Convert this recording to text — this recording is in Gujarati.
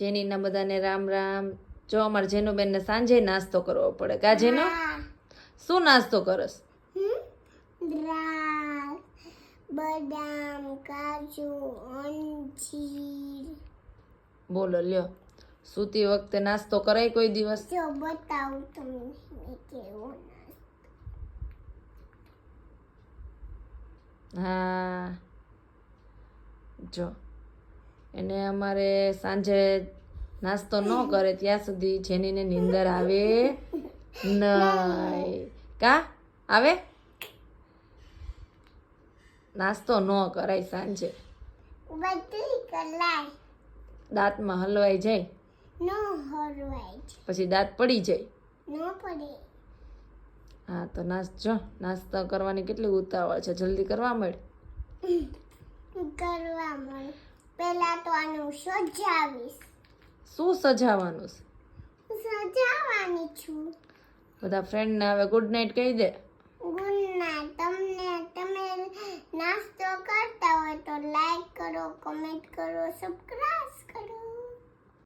જેનીના બધાને રામ રામ. જો અમારે જેનુબેનને સાંજે નાસ્તો કરવો પડે. કા જેનો શું નાસ્તો કરસ? દ્રાક્ષ, બદામ, કાજુ, અંજીર. બોલો લ્યો, સૂતી વખતે નાસ્તો કરાય કોઈ દિવસ? જો બતાવું તમને કેવો હા જો એને અમારે સાંજે નાસ્તો ન કરે ત્યાં સુધી જેનીને નીંદર આવે નહીં. કા આવે? નાસ્તો ન કરાય સાંજે, બધી કલાઈ દાંતમાં હલવાઈ જાય, નો હરવાય પછી દાંત પડી જાય. નો પડે. હા તો નાસ્તો કરવાની કેટલી ઉતાવળ છે, જલ્દી કરવા માંડ. કરવા મળે પહેલા તો આનું સજાવીશ. શું સજાવવાનું છે? સજાવવાની છું. બધા ફ્રેન્ડને હવે ગુડ નાઇટ કહી દે. Good night. તમે નાસ્તો કરતા હોય તો લાઈક કરો, કમેન્ટ કરો, સબસ્ક્રાઇબ